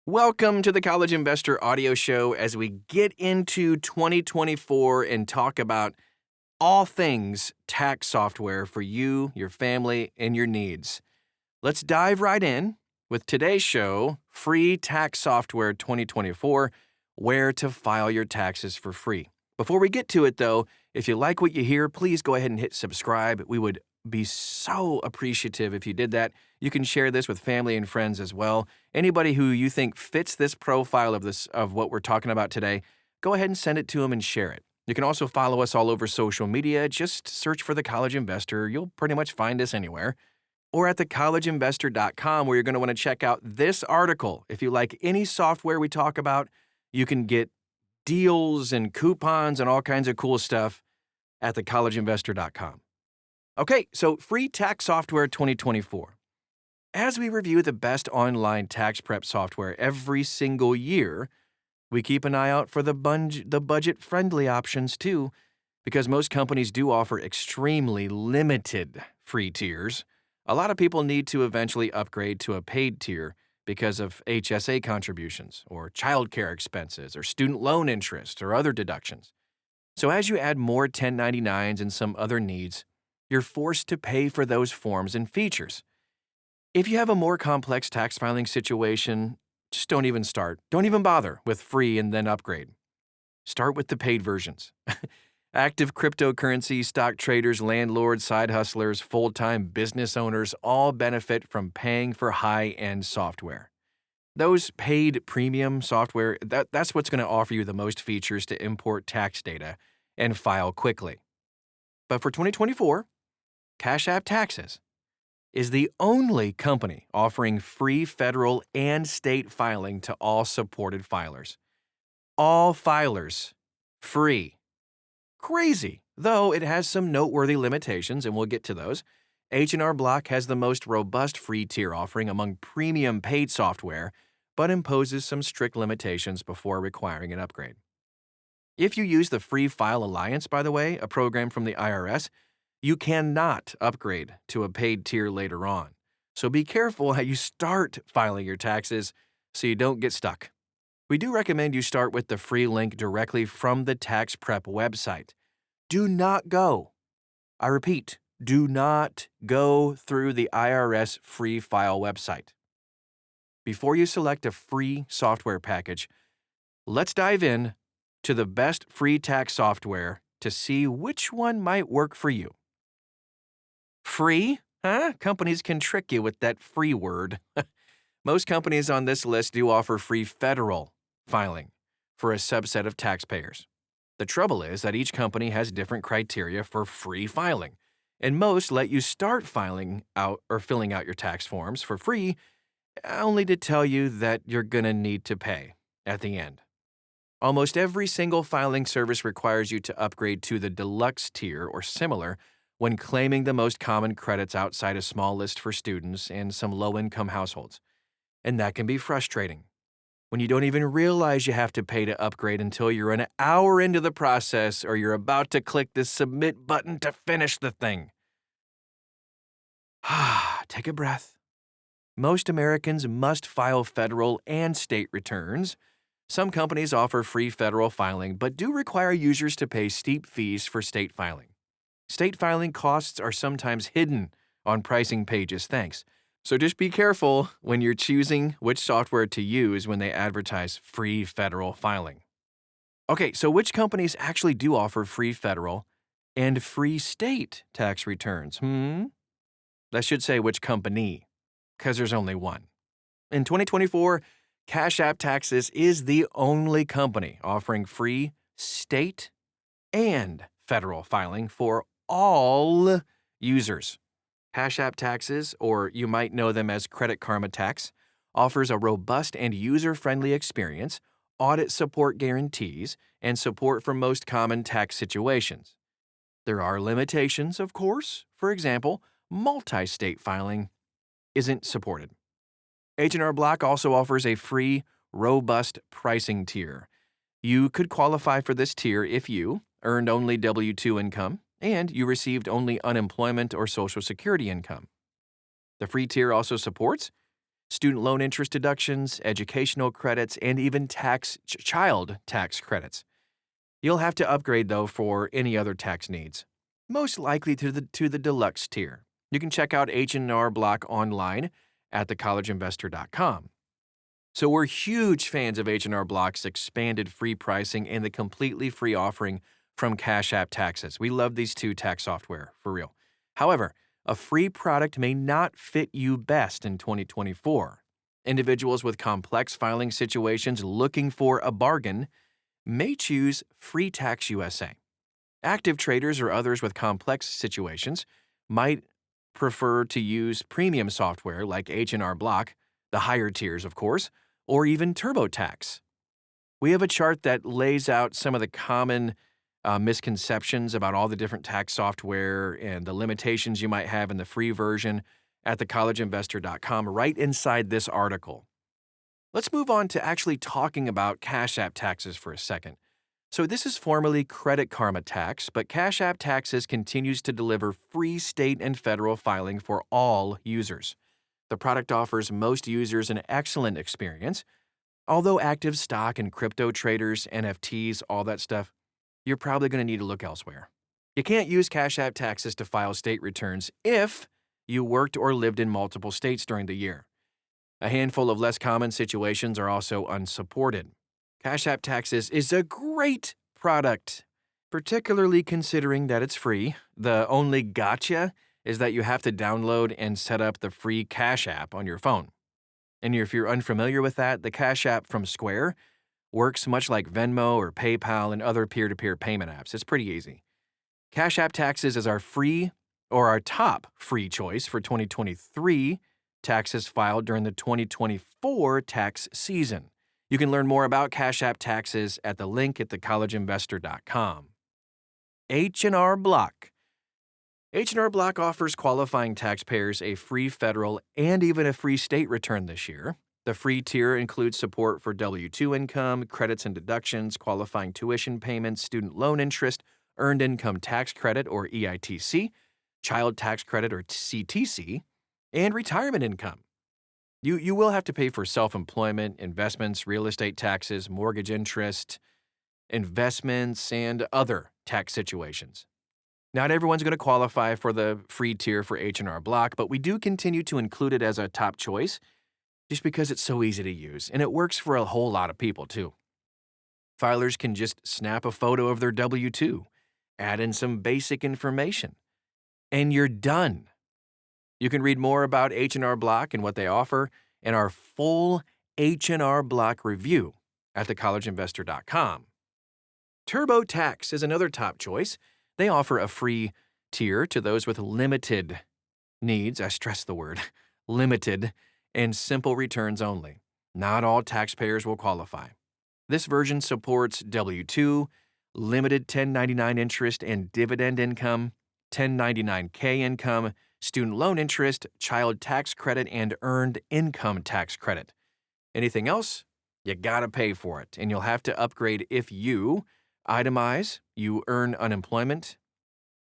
Welcome to the College Investor Audio Show as we get into 2024 and talk about all things tax software for you, your family, and your needs. Let's dive right in with today's show, Free Tax Software 2024, Where to File Your Taxes for Free. Before we get to it, though, if you like what you hear, please go ahead and hit subscribe. We would be so appreciative if you did that. You can share this with family and friends as well. Anybody who you think fits this profile of what we're talking about today, go ahead and send it to them and share it. You can also follow us all over social media. Just search for The College Investor. You'll pretty much find us anywhere. Or at thecollegeinvestor.com, where you're going to want to check out this article. If you like any software we talk about, you can get deals and coupons and all kinds of cool stuff at thecollegeinvestor.com. Okay, so Free Tax Software 2024. As we review the best online tax prep software every single year, we keep an eye out for the budget-friendly options too, because most companies do offer extremely limited free tiers. A lot of people need to eventually upgrade to a paid tier because of HSA contributions or childcare expenses or student loan interest or other deductions. So as you add more 1099s and some other needs, you're forced to pay for those forms and features. If you have a more complex tax filing situation, just don't even start. Don't even bother with free and then upgrade. Start with the paid versions. Active cryptocurrency, stock traders, landlords, side hustlers, full-time business owners all benefit from paying for high-end software. Those paid premium software, that's what's going to offer you the most features to import tax data and file quickly. But for 2024, Cash App Taxes is the only company offering free federal and state filing to all supported filers. All filers, free. Crazy, though it has some noteworthy limitations, and we'll get to those. H&R Block has the most robust free tier offering among premium paid software, but imposes some strict limitations before requiring an upgrade. If you use the Free File Alliance, by the way, a program from the IRS, you cannot upgrade to a paid tier later on. So be careful how you start filing your taxes so you don't get stuck. We do recommend you start with the free link directly from the tax prep website. Do not go, I repeat, do not go through the IRS Free File website. Before you select a free software package, let's dive in to the best free tax software to see which one might work for you. Free? Huh? Companies can trick you with that free word. Most companies on this list do offer free federal filing for a subset of taxpayers. The trouble is that each company has different criteria for free filing, and most let you start filing out or filling out your tax forms for free, only to tell you that you're going to need to pay at the end. Almost every single filing service requires you to upgrade to the deluxe tier or similar when claiming the most common credits outside a small list for students and some low-income households. And that can be frustrating when you don't even realize you have to pay to upgrade until you're an hour into the process or you're about to click the submit button to finish the thing. Take a breath. Most Americans must file federal and state returns. Some companies offer free federal filing but do require users to pay steep fees for state filing. State filing costs are sometimes hidden on pricing pages, thanks. So just be careful when you're choosing which software to use when they advertise free federal filing. Okay, so which companies actually do offer free federal and free state tax returns? I should say which company, because there's only one. In 2024, Cash App Taxes is the only company offering free state and federal filing for all users. Cash App Taxes, or you might know them as Credit Karma Tax, offers a robust and user-friendly experience, audit support guarantees, and support for most common tax situations. There are limitations, of course. For example, multi-state filing isn't supported. H&R Block also offers a free, robust pricing tier. You could qualify for this tier if you earned only W-2 income and you received only unemployment or Social Security income. The free tier also supports student loan interest deductions, educational credits, and even child tax credits. You'll have to upgrade, though, for any other tax needs, most likely to the deluxe tier. You can check out H&R Block online at thecollegeinvestor.com. So we're huge fans of H&R Block's expanded free pricing and the completely free offering from Cash App Taxes. We love these two tax software, for real. However, a free product may not fit you best in 2024. Individuals with complex filing situations looking for a bargain may choose Free Tax USA. Active traders or others with complex situations might prefer to use premium software like H&R Block, the higher tiers, of course, or even TurboTax. We have a chart that lays out some of the common misconceptions about all the different tax software and the limitations you might have in the free version at thecollegeinvestor.com right inside this article. Let's move on to actually talking about Cash App Taxes for a second. So this is formerly Credit Karma Tax, but Cash App Taxes continues to deliver free state and federal filing for all users. The product offers most users an excellent experience. Although active stock and crypto traders, NFTs, all that stuff, you're probably going to need to look elsewhere. You can't use Cash App Taxes to file state returns if you worked or lived in multiple states during the year. A handful of less common situations are also unsupported. Cash App Taxes is a great product, particularly considering that it's free. The only gotcha is that you have to download and set up the free Cash App on your phone. And if you're unfamiliar with that, the Cash App from Square works much like Venmo or PayPal and other peer-to-peer payment apps. It's pretty easy. Cash App Taxes is our top free choice for 2023 taxes filed during the 2024 tax season. You can learn more about Cash App Taxes at the link at thecollegeinvestor.com. H&R Block. H&R Block offers qualifying taxpayers a free federal and even a free state return this year. The free tier includes support for W-2 income, credits and deductions, qualifying tuition payments, student loan interest, earned income tax credit or EITC, child tax credit or CTC, and retirement income. You will have to pay for self-employment, investments, real estate taxes, mortgage interest, investments, and other tax situations. Not everyone's going to qualify for the free tier for H&R Block, but we do continue to include it as a top choice just because it's so easy to use, and it works for a whole lot of people too. Filers can just snap a photo of their W-2, add in some basic information, and you're done. You can read more about H&R Block and what they offer in our full H&R Block review at thecollegeinvestor.com. TurboTax is another top choice. They offer a free tier to those with limited needs, I stress the word, limited, and simple returns only. Not all taxpayers will qualify. This version supports W-2, limited 1099 interest and dividend income, 1099K income, student loan interest, child tax credit, and earned income tax credit. Anything else? You gotta pay for it, and you'll have to upgrade if you itemize, you earn unemployment,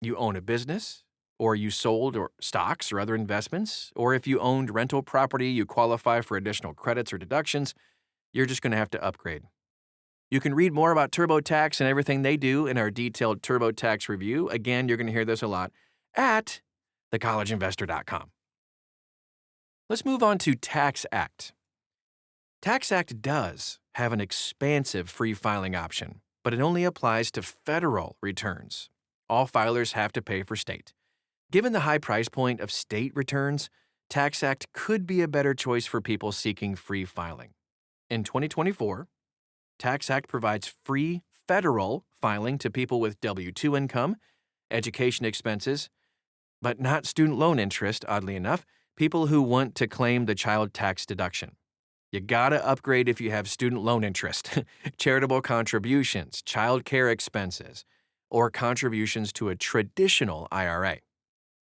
you own a business, or you sold or stocks or other investments, or if you owned rental property, you qualify for additional credits or deductions, you're just going to have to upgrade. You can read more about TurboTax and everything they do in our detailed TurboTax review. Again, you're going to hear this a lot at thecollegeinvestor.com. Let's move on to Tax Act. Tax Act does have an expansive free filing option, but it only applies to federal returns. All filers have to pay for state. Given the high price point of state returns, Tax Act could be a better choice for people seeking free filing. In 2024, Tax Act provides free federal filing to people with W-2 income, education expenses, but not student loan interest, oddly enough, people who want to claim the child tax deduction. You gotta upgrade if you have student loan interest, charitable contributions, child care expenses, or contributions to a traditional IRA.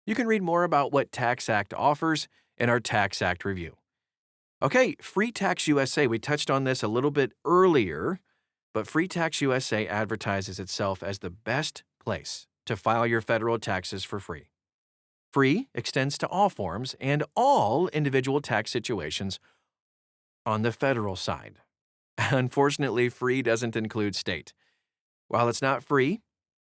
You can read more about what Tax Act offers in our Tax Act review. Okay, Free Tax USA, we touched on this a little bit earlier, but Free Tax USA advertises itself as the best place to file your federal taxes for free. Free extends to all forms and all individual tax situations on the federal side. Unfortunately, free doesn't include state. While it's not free,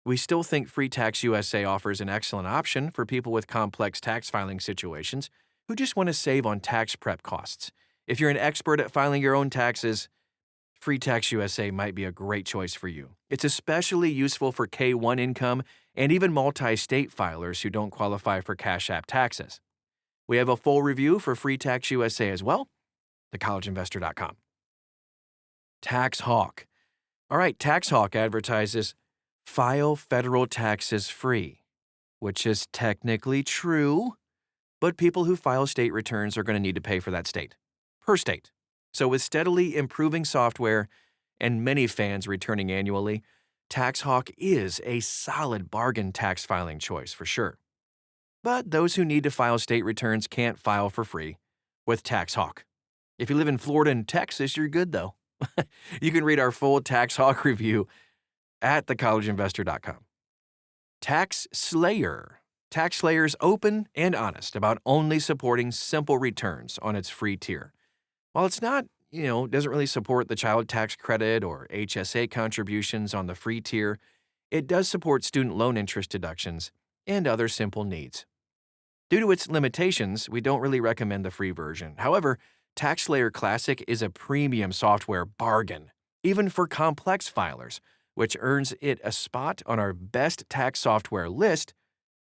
we still think Free Tax USA offers an excellent option for people with complex tax filing situations who just want to save on tax prep costs. If you're an expert at filing your own taxes, Free Tax USA might be a great choice for you. It's especially useful for K-1 income and even multi-state filers who don't qualify for Cash App taxes. We have a full review for Free Tax USA as well, thecollegeinvestor.com. TaxHawk. All right, TaxHawk advertises file federal taxes free, which is technically true, but people who file state returns are going to need to pay for that state, per state. So with steadily improving software and many fans returning annually, TaxHawk is a solid bargain tax filing choice for sure. But those who need to file state returns can't file for free with TaxHawk. If you live in Florida and Texas, you're good though. You can read our full TaxHawk review at thecollegeinvestor.com. TaxSlayer. TaxSlayer is open and honest about only supporting simple returns on its free tier. While it's not, doesn't really support the child tax credit or HSA contributions on the free tier, it does support student loan interest deductions and other simple needs. Due to its limitations, we don't really recommend the free version. However, TaxSlayer Classic is a premium software bargain, even for complex filers, which earns it a spot on our best tax software list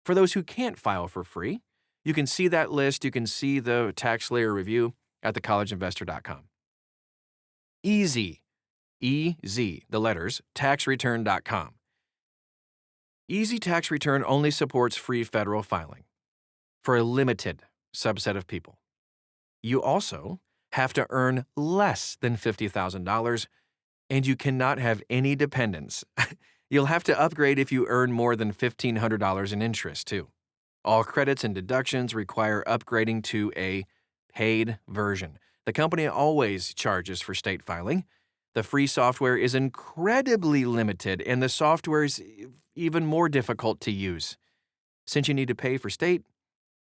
for those who can't file for free. You can see that list. You can see the TaxSlayer review at thecollegeinvestor.com. Easy, E-Z, the letters, taxreturn.com. Easy Tax Return only supports free federal filing for a limited subset of people. You also have to earn less than $50,000, and you cannot have any dependents. You'll have to upgrade if you earn more than $1,500 in interest, too. All credits and deductions require upgrading to a paid version. The company always charges for state filing. The free software is incredibly limited, and the software is even more difficult to use. Since you need to pay for state,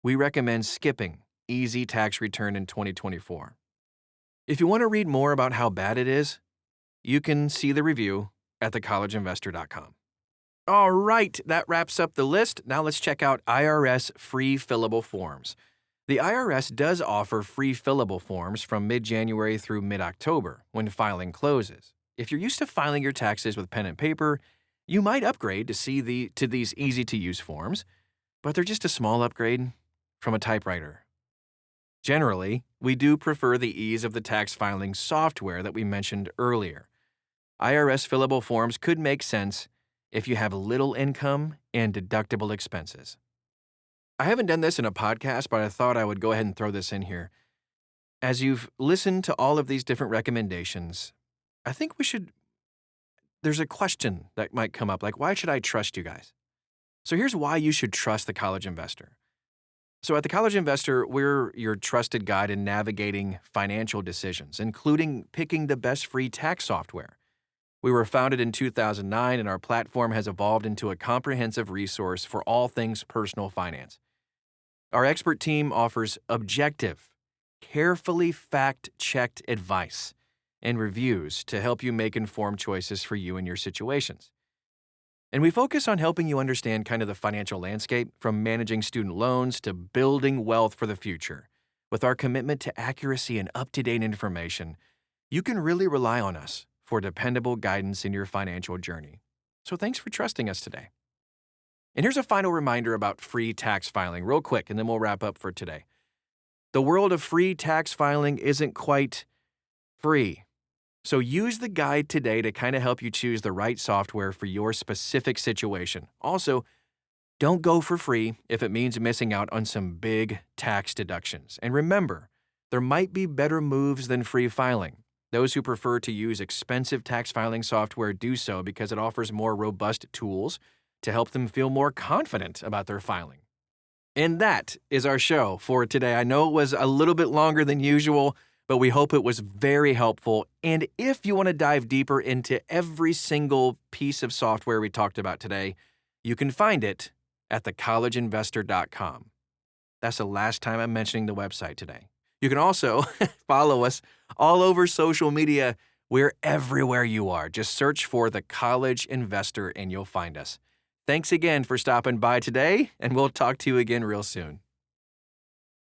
we recommend skipping Easy Tax Return in 2024. If you want to read more about how bad it is, you can see the review at thecollegeinvestor.com. All right, that wraps up the list. Now let's check out IRS free fillable forms. The IRS does offer free fillable forms from mid-January through mid-October when filing closes. If you're used to filing your taxes with pen and paper, you might upgrade to these easy-to-use forms, but they're just a small upgrade from a typewriter. Generally, we do prefer the ease of the tax filing software that we mentioned earlier. IRS fillable forms could make sense if you have little income and deductible expenses. I haven't done this in a podcast, but I thought I would go ahead and throw this in here. As you've listened to all of these different recommendations, I think there's a question that might come up, like, why should I trust you guys? So here's why you should trust The College Investor. So at The College Investor, we're your trusted guide in navigating financial decisions, including picking the best free tax software. We were founded in 2009, and our platform has evolved into a comprehensive resource for all things personal finance. Our expert team offers objective, carefully fact-checked advice and reviews to help you make informed choices for you and your situations. And we focus on helping you understand kind of the financial landscape, from managing student loans to building wealth for the future. With our commitment to accuracy and up-to-date information, you can really rely on us for dependable guidance in your financial journey. So thanks for trusting us today. And here's a final reminder about free tax filing, real quick, and then we'll wrap up for today. The world of free tax filing isn't quite free. So use the guide today to kind of help you choose the right software for your specific situation. Also, don't go for free if it means missing out on some big tax deductions. And remember, there might be better moves than free filing. Those who prefer to use expensive tax filing software do so because it offers more robust tools to help them feel more confident about their filing. And that is our show for today. I know it was a little bit longer than usual, but we hope it was very helpful. And if you want to dive deeper into every single piece of software we talked about today, you can find it at thecollegeinvestor.com. That's the last time I'm mentioning the website today. You can also follow us all over social media. We're everywhere you are. Just search for The College Investor and you'll find us. Thanks again for stopping by today, and we'll talk to you again real soon.